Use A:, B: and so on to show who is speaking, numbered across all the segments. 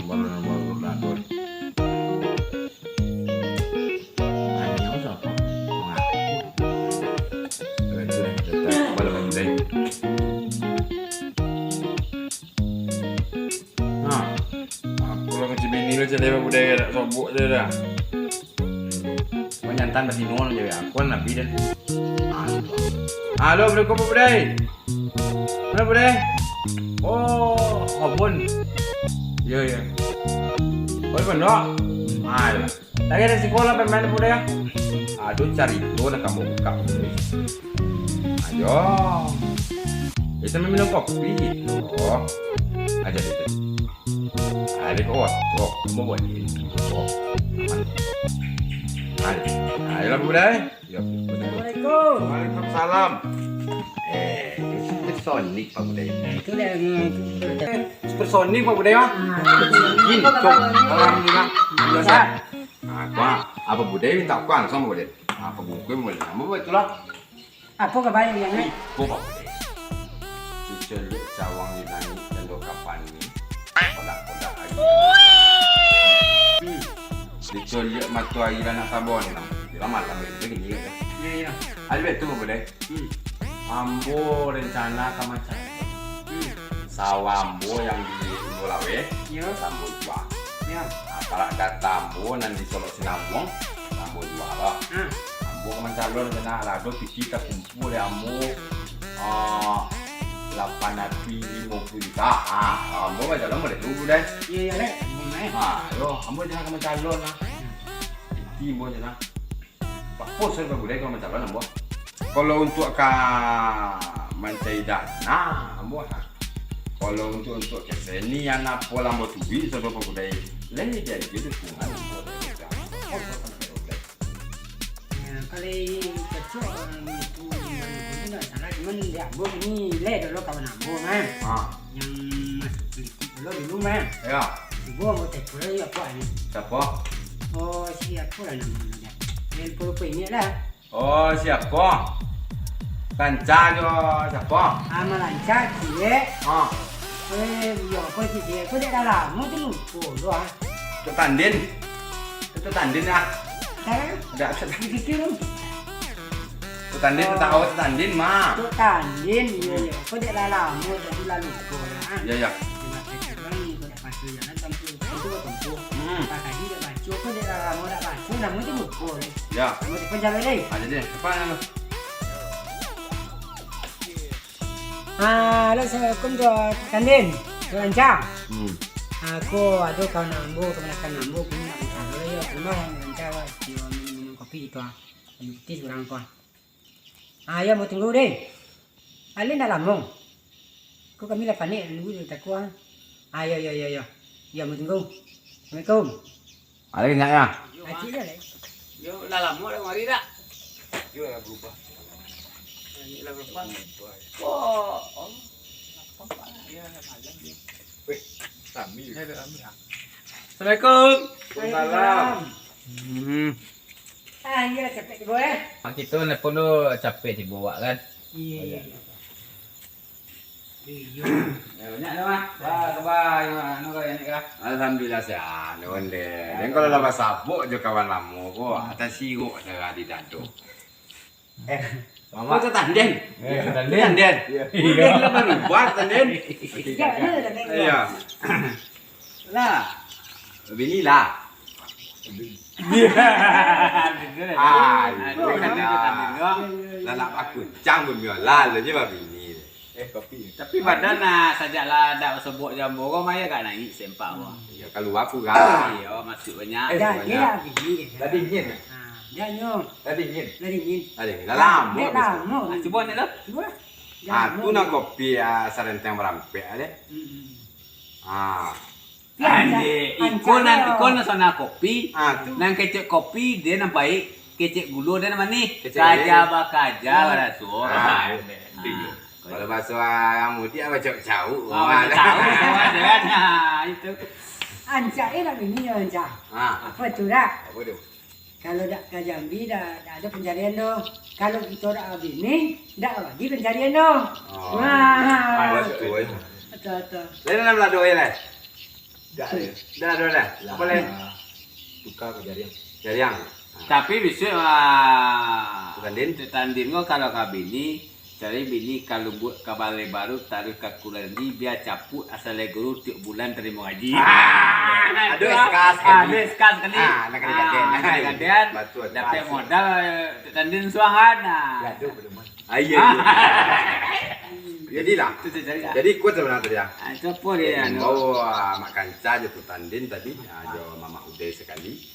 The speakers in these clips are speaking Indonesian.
A: calon kayak nomor dadon. Anjing siapa? Itu tetap balik deh. Nah, aku lo kecil bini lo jadi budaya tak sobok je dah. Nyantan basi non je aku nabi dah. Halo, berapa budaya? Mana budaya? Oh, hobon. Ya ya. Oh, benar. Alah. Lagi ada sekolah pemain budaya. Aduh, cari tu nak kamu buka. Ayo. Kita minum kopi. Oh. Aja itu. Ada kok. Oh, mau buat ini. Oh. Ayolah budaya. Ya,
B: Assalamualaikum.
A: Waalaikumsalam. Supersonik Pak Budaya.
B: Itu dah
A: Supersonik Pak Budaya. Jin, cok. Alhamdulillah. Biasa. Nah, apa Budaya minta aku langsung Budaya. Apa buku mulai nama betul lah.
B: apa kabar yang ni?
A: Buku Pak Budaya. Cucu cawang di langit dan kapan ni. Kodak-kodak lagi. Dicolok matu air anak sabon. Lama-lama begini kan.
B: Ya ya.
A: Ada betul Pak Budaya. Ambo rencana sama sawambo yang di Bulawe,
B: Ya.
A: sambo dua.
B: Ya.
A: Kalau kata ambo nanti Solo Sinambung, sambo dua lah. Ambo kemencalon kena lado kita kumpul ya ambo 850 juta. Ambo kemencalon boleh tunggu deh.
B: Ya ya leh.
A: Yo, ambo jangan kemencalon lah. Timbo jangan. Pak Pos saya boleh kemencalon ambo. Kalau untuk mencari dana, ambo. Kalau untuk keseni anak pola ambo tubi sebab budaya lain jadi dukungan ambo.
B: Kalau kecil orang itu tidak salah, cuman dia ambo ni leh dulu kawan ambo mah. Yang masuk dulu dulu mah.
A: Ya,
B: Ibu ambo tak pernah apa ni.
A: siapa?
B: Oh siapa namanya dia? Yang perlu ini lah.
A: Oh, siapa? Kanca jo siapa?
B: Amalanca dia.
A: Ah,
B: Yo kau dia kau dia dah lama tu lupa.
A: itu tandin. Itu tandin ya.
B: Saya
A: Enggak bisa.
B: fikir tu.
A: Itu tandin itu tahu itu tandin mah.
B: Tu tandin ya ya. Kau dia dah lama jadi lalu kau lah.
A: Ya ya.
B: Terima kasih orang ni kau dah pasti jangan tempuh. Itu tempuh.
A: Hmm.
B: Pakai dia baca kau dia dah lama dah baca. Nama tu lupa.
A: Ya.
B: Kamu tu penjara lagi.
A: Ada deh. Apa nama?
B: Halo, assalamualaikum tuan Kandin, tuan Cang. Aku ada kawan ambo, kebanyakan ambo punya nak bicara dulu ya. Rumah yang bicara, dia minum kopi itu ah. Tis orang tuan. Ya mau tunggu deh. Alin dah lama. Kau kami lah panik, nunggu tak kuah. Ya ya ya ya. Ya mau tunggu. Assalamualaikum.
A: Ada enggak ya?
B: Acik dah leh.
C: Yo dah lama dah mari dah.
A: Yo dah berubah.
C: Ini lah berapa?
A: Oh.
C: Apa ya malam dia.
A: Weh, kami.
C: Assalamualaikum.
A: Waalaikumsalam.
B: Ya capek tu boleh.
C: Kita nelfon tu capek dibawa kan.
B: Iya.
C: Ya banyak dah mah. Khabar anu kau yang ni kah?
A: Alhamdulillah sehat. Onde. Dan kalau lama sabuk je kawan lama ko, atas siruk dah di dado. Mama tu tandin.
C: Tandin.
A: Tandin. Iya. Lah buat tandin.
B: Ya, ada dah.
A: Iya. Lah. Bini lah. Itu kan lah nak aku cang bermiola je bah bini. Kopi.
C: Tapi badan nak sajalah dak sebut jambu kau maya kat naik sempak kau.
A: Ya kalau aku kan.
C: Iya masuk banyak.
B: Dah dia begini.
A: Dah dingin.
B: Dia nyo.
A: Dah dingin.
B: Dah dingin.
A: Dah dingin. Dah lama.
B: Dia lama.
C: Cuba ni lah.
B: Cuba.
A: Aku nak kopi sarenteng berampek ada.
C: Ikon sana kopi.
A: Tu.
C: Nang kecek kopi dia nang baik, kecek gula dia nang manis.
A: Kecek
C: Kaja bakaja barasu.
A: Kalau bahasa kamu dia baca jauh.
C: Tahu semua dia itu.
B: Anca ini lah begini anca.
A: Apa
B: Apa tu dah?
A: tu?
B: Kalau dak ke Jambi dah ada pencarian dong. Kalau kita dak bini, dak bagi pencarian dong.
A: Oh.
B: Wah.
A: Betul.
B: Betul.
A: Lain dalam lado ya,
D: Dah ada.
A: dah lado dah. Apa lain?
D: Tukar kejadian.
A: Jariang.
C: Tapi bisa
A: Tandin.
C: tandin kok kalau kabini cari bini kalau buat kabale baru taruh kalkulasi biar caput asal guru tiap bulan terima gaji.
A: Aduh, eskas kali.
C: Aduh, eskas kali.
A: Nak kena gadean.
C: Nak kena gadean.
A: Betul.
C: Dapat modal tandin suangan.
D: Gaduh belum.
A: Iya. Jadi lah.
C: Itu cari.
A: Jadi kuat sebenarnya dia.
C: Itu apa dia?
A: Bawa makan cah je tu tandin tadi. Jo mama udah sekali.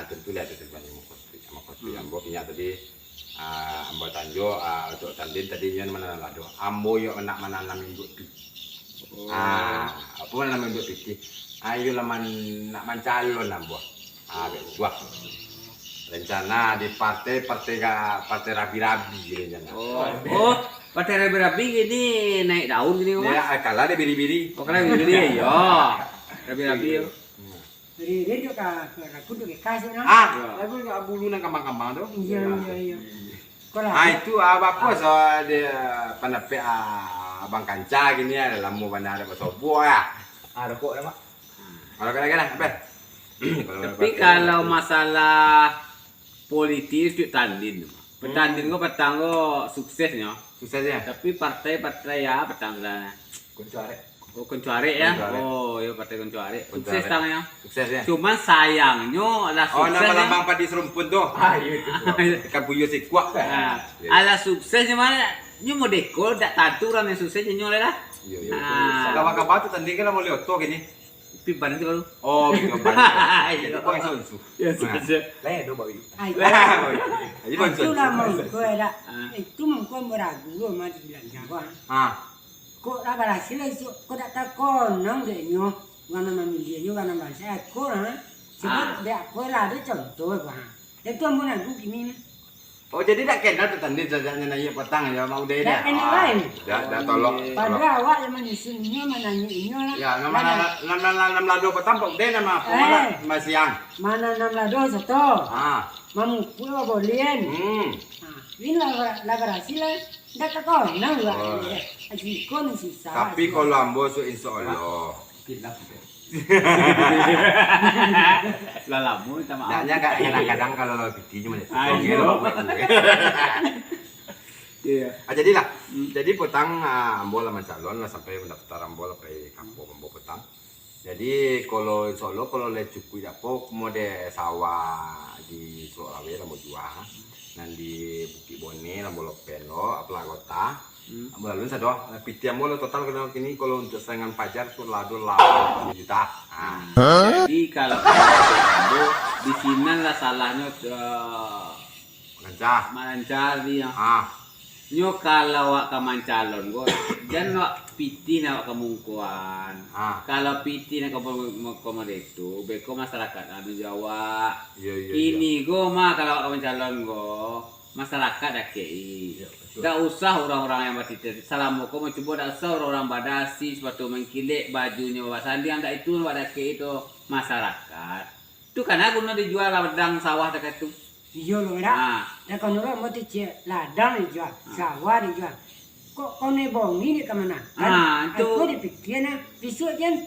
A: Tentu lihat tu banyak mukoti sama kopi. Ambo punya tadi. Ambo tanjo untuk tandin tadinya mana lado. Ambo yo nak mana 6 minggu pi. Apa mana 6 minggu pi. Ayo laman nak mancalon ambo. Betul. Rencana di partai rabi-rabi rencana.
C: Oh, partai rabi-rabi gini naik daun gini kok.
A: Ya, kalah dia biri-biri.
C: Oh, kalian gini ya. Rabi-rabi yo.
B: Jadi dia juga aku juga kasih nah.
A: Lagu bulu nang kambang-kambang tu.
B: Iya. Kalau
A: Itu apa so dia panape abang kanca gini ya dalam mu bandar ada sobo ya.
D: Rokok dah mak.
A: Kalau kena apa?
C: Tapi kalau masalah politis itu tandin. Petandin kok petang kok suksesnya.
A: Suksesnya.
C: Tapi partai ya petang lah.
D: Kunci arek.
C: Oh koncuare ya.
A: Koncuare.
C: Oh ya partai koncuare.
A: Koncuare.
C: Sukses tangnya.
A: Suksesnya.
C: Cuman sayangnya lah
A: Oh,
C: sukses.
A: nama lambang padi serumpun tu.
D: Iya.
A: Ikan puyuh si kuak.
C: Ala suksesnya mana? Nyo mau dekor dak taturan yang suksesnya nyo lah.
A: Iya.
C: Ah.
A: Kalau kabar tu tanding kan mau lihat tu gini.
C: Tapi badan itu baru.
A: Oh, gitu banyak. Itu kau yang sunsu.
C: Ya sukses.
D: Lain do bawi.
A: Jadi pun
B: itu lah mau
A: sunsu.
B: kau ada. Itu mau kau meragu lo mati bilang jago. Kok apa hasil itu? Kau tak takon nang deh nyo. Mana mamili nyo, mana bahasa aku lah. Sebab dia aku lah ada contoh gua. Itu mau nagu gini.
A: Oh, jadi tak kenal tu tanding sajaknya naik petang ya mau dia
B: Tak kenal lain.
A: Dah tolong.
B: Padahal awak yang menyusunnya menanya nyo lah.
A: Ya, nama lado petang kok dia nama masih yang.
B: Mana 6 lado satu. Mamukul bolian. Ini lah berhasil lah. Dah takon nang lah. Aji kon sisa.
A: Tapi kalau ambo so insyaallah.
C: Lah lamu minta maaf.
A: Daknya kadang-kadang kalau bitinya mana.
C: Iya.
A: Jadilah. Jadi petang ambo lah calon lah sampai mendaftar ambo lah sampai kampung ambo petang. Jadi kalau Solo kalau le cukup dapo mode sawah di Sulawesi lah mau jual. Nan di Bukit Bone lah mau pelo apla kota. Ambo lalu sado piti ambo total kini kalau untuk saingan pajar tu lado 8 juta.
C: Jadi kalau di sini lah salahnya
A: Lancar.
C: lancar dia. Nyo kalau awak kamancalon go, jangan awak piti nak kemungkuan. Kalau piti nak komod itu, beko masyarakat anu Jawa. Ini go mah kalau awak kamancalon go, masyarakat dah kei. Tak usah orang-orang yang bertitir. Salam mau coba tak usah orang-orang badasi sepatu mengkilik bajunya bawa sandi yang tak itu pada kei itu masyarakat. Itu kan aku nak dijual ladang sawah dekat tu.
B: Iya loh dah. Dah kau nurut mau dijual ladang dijual, sawah dijual. Kok kau nebongi ni ke mana?
C: Itu.
B: Aku dipikir na, besok jen,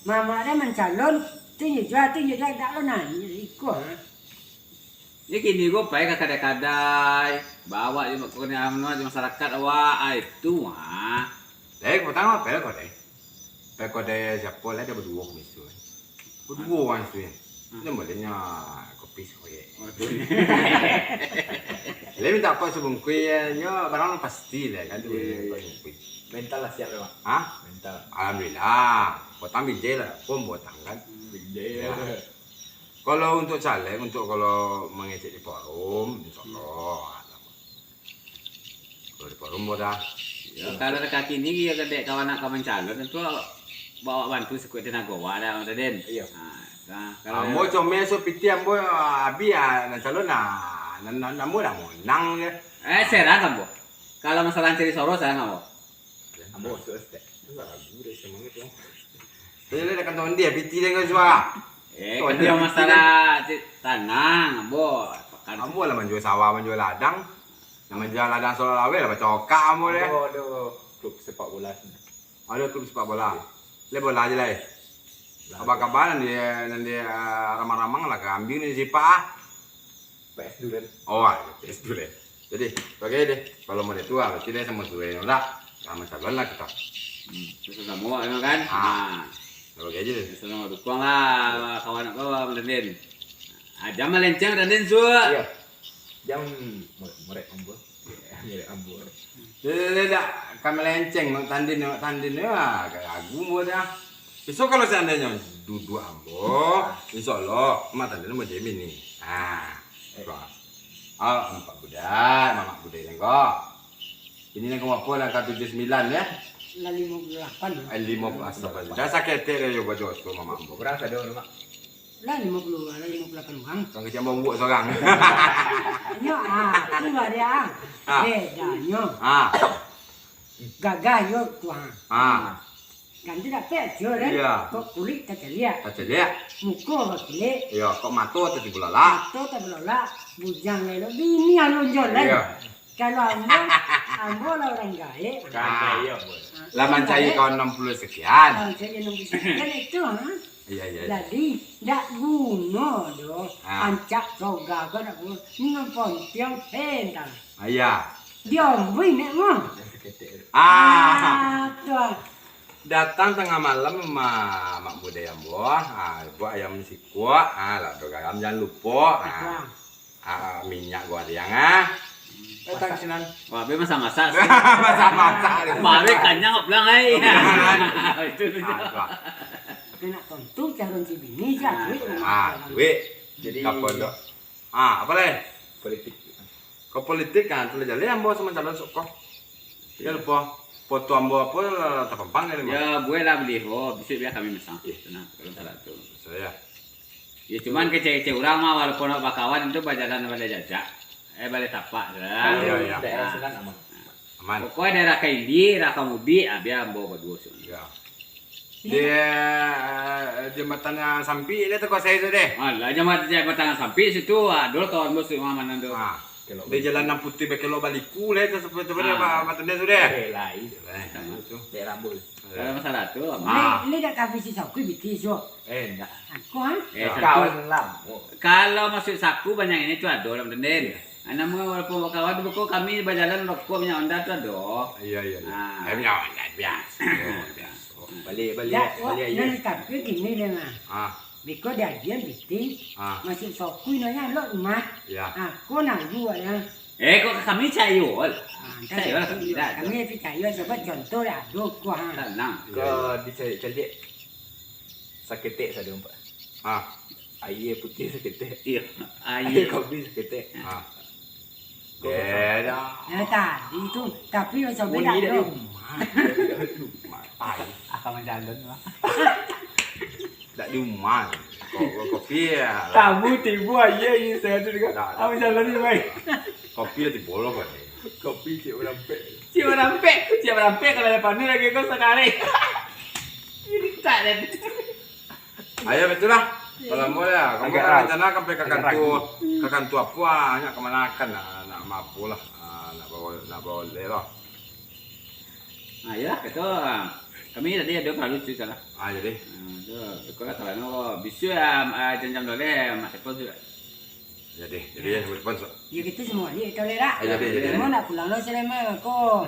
B: mama ada mencalon, tu jual tak lo nanya ikut.
C: Ini kini gue baik kadang-kadang bawa je makanya di masyarakat awak itu
A: Pertama pel kode. Pel kode siapa lah dia berdua misu. Berdua kan tu ya. Dia modelnya kopi koye. Dia minta apa sebelum kuenya barang pasti lah kan tu.
D: Mental lah siap dah mak. Mental.
A: Alhamdulillah. Potang biji lah, pun potang kan.
D: Biji.
A: Kalau untuk caleg, kalau mengecek di forum, insyaallah. Kalau di forum mudah.
C: Kalau dekat ini dia kedek kawan calon itu bawa bantu sekuat tenaga ada Den.
D: Iya.
A: Ambo comel so piti ambo abi na calon namu dah menang dia.
C: Serang kamu. Kalau masalah cari soro serang kamu.
D: Ambo selesai.
A: Jadi dia kan tahun dia piti dengan suara.
C: Kan dia masalah tanah, Ambo.
A: Ambo lah menjual sawah, menjual ladang. Menjual ladang solar lawe lah cokak ambo dia.
D: Ada klub sepak bola.
A: Ada klub sepak bola. Le bola aja lah. Kabar-kabar nanti ramang-ramang lah kambing ni siapa?
D: PS dulu kan.
A: Oh, PS dulu. Jadi, pakai deh. Kalau mau tua, berarti dia sama tua yang lah. Sama calon lah kita.
C: Terus semua kan?
A: Pakai aja deh.
C: Senang dukung lah kawan kau Denden. Jam melenceng Denden su.
D: Iya. Jam merek ambo. Merek ambo.
A: Tidak, kami lenceng tandin ya, aku mau dah. Besok kalau seandainya duduk ambo, insya Allah mata tandin mau jamin nih. Empat budaya, mama budaya nengko. Ini nengko apa lah K79 ya?
B: Lah 58.
A: 58. Dah sakit deh yo baju tu mama ambo.
D: Berapa ada orang mak?
B: Lah 58 orang.
A: Kang kecil bau seorang.
B: Nyo tu lah dia. Bedanya. Gagah yo tuan. Ganti dapat je kan?
A: Iya.
B: Kok kulit tak terlihat.
A: Tak celik.
B: Muka kok kelek.
A: Ya, kok mata tadi bulala.
B: Atau tak belola. Bujang lelo. Bini alonjol lah.
A: Iya.
B: Kalau ambo lah orang gaek.
D: Kan ya ambo.
A: Lah mancai kau 60 sekian.
B: Saya nombor sekian itu ha.
A: Iya.
B: Jadi tak guna doh. Ancak soga kau tak guna. Ni pontiang pendang.
A: Iya.
B: Dia bui nek mo. Tuan.
A: Datang tengah malam mak budaya buah, buah ayam sikua, lah garam jangan lupa, minyak goreng datang sinan.
C: Wah, be masak-masak.
A: Masak-masak.
C: Mari kanyang pulang ai. Itu
B: Kena tentu calon si bini je.
A: Duit.
D: Jadi
A: Kapal dok. Apa leh?
D: politik.
A: Kau politik kan, tulis jalan ambo sama calon sok kau. Ya lupa. Foto ambo apa terpampang ni mah.
C: Ya, gue lah beli. Bisa biar kami mesang. Tenang, kalau salah tu.
A: Saya.
C: Ya cuman kece-kece orang mah walaupun bakawan itu bajalan pada jajak. Balik tapak lah.
A: Iya.
D: Daerah Senan aman.
A: Aman.
C: Pokoknya daerah Kaindi, Rakamudi, biar bawa berdua sih.
A: Ya. Dia jembatannya Sampi dia teko saya tu deh.
C: Alah, jambatan sampai situ, dulu kawan bos rumah mana tu.
A: Di jalan Nam Putih bekelo baliku leh tu seperti apa dia tu deh.
D: Lain. Daerah Ambul.
C: Ada masalah tu.
B: Ini dah kafe si saku biti so.
D: Enggak.
B: Aku ha.
D: Kawan lam.
C: Kalau masuk saku banyak ini tu ada dalam denden. Anak mau walaupun kawan tu kami berjalan rokok minyak onda tu ada.
A: Iya. Minyak onda biasa.
D: Balik
B: Ya,
D: aja.
B: nanti kafe gini deh mah. Biko dia biti. Masih saku nanya lo rumah.
A: Ya.
B: Aku nak jual ya.
C: Kok kami cayol. Cayol kami tidak.
B: Kami percaya sebab contoh lah dok ha.
C: Tenang.
D: Kau dicari saketek saja umpat. Air putih saketek.
C: Iya.
D: Air kopi saketek.
A: Beda.
B: Ya tadi tu tapi macam beda
D: Bunyi dari
B: tu.
D: rumah. Akan menjalan lah.
A: Tak di rumah. Kopi ya.
D: Kamu tibu aja ini saya tu juga. Akan jalan ni baik.
A: Kopi di bolong kan.
D: Kopi cik orang pek.
C: Siapa rampe kalau ada panel lagi kau sekali. Ini tak ada.
A: Ayo betul lah. Kalau mau ya, kamu
D: Agak
A: kan rencana sampai ke kantor apa? Hanya kemana kan? Nak mampu lah. Nak bawa lero.
C: Ya, itu kami tadi ada kalau lucu salah.
A: Jadi.
C: Kalau kalau no bisu ya jam dole mak telepon juga.
A: Jadi ya sponsor.
B: Ya kita semua ni tolera.
A: Jadi.
B: Mau nak pulang lo selama ko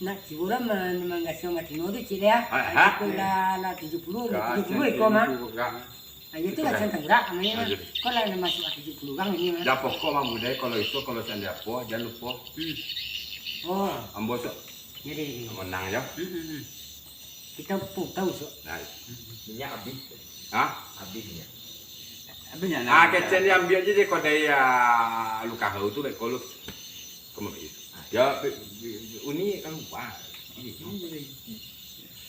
B: nak ciburan mengasih mati no tu cilia. Aku lah 70 ko mah. Ayo tu lah centang gerak namanya. Kau lah masuk 70 orang ini mah.
A: Dah pokok mah budaya kalau itu kalau saya apa jangan lupa.
B: Oh,
A: Ambo sok
B: jadi.
A: menang ya.
B: Kita pun tahu so.
D: Minyak habis. Habis minyak.
C: Abang
A: Kecil dia ambil aja deh kau dari luka hau tu baik kalau kamu begitu. Ya, uni kan lupa.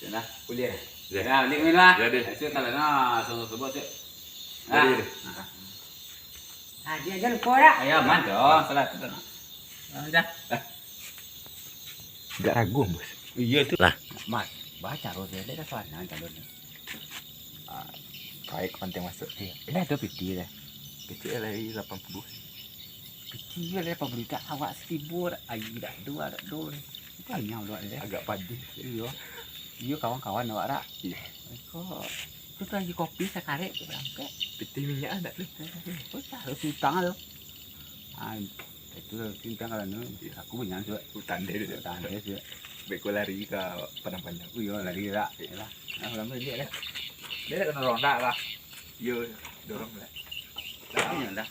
C: Sudah.
D: Kuliah.
C: Ya, ni lah.
A: Jadi.
C: Saya kalau no sebut tu.
A: Jadi.
B: Dia jangan lupa.
C: Ayo mantap, salah tu. Dah.
D: Enggak ragu, Bos.
C: Iya tu lah.
D: Mat, baca roh dia dah soal calon. baik konten masuk.
C: Iya. Ini ada piti deh.
D: Kecil lagi 80.
C: Piti lah pemerintah awak 1000 ayu dak dua dak dua. Banyak luar deh.
D: Agak padi.
C: Iya. Iya kawan-kawan awak rak.
D: Iya.
C: Kok tu lagi kopi sekarek tu berangkat.
D: Peti minyak ada tuh.
C: Oh, harus utang tu. Ah, itu utang kalau nu aku punya tu.
D: Hutan deh.
C: Utang dia tu.
D: Baik gua lari ke padang panjang.
C: Oh, iya lari rak. Lah. Nah, lama dia dah.
D: Dia nak kena ronda lah. Yo, dorong lah.
C: Dah. Dah.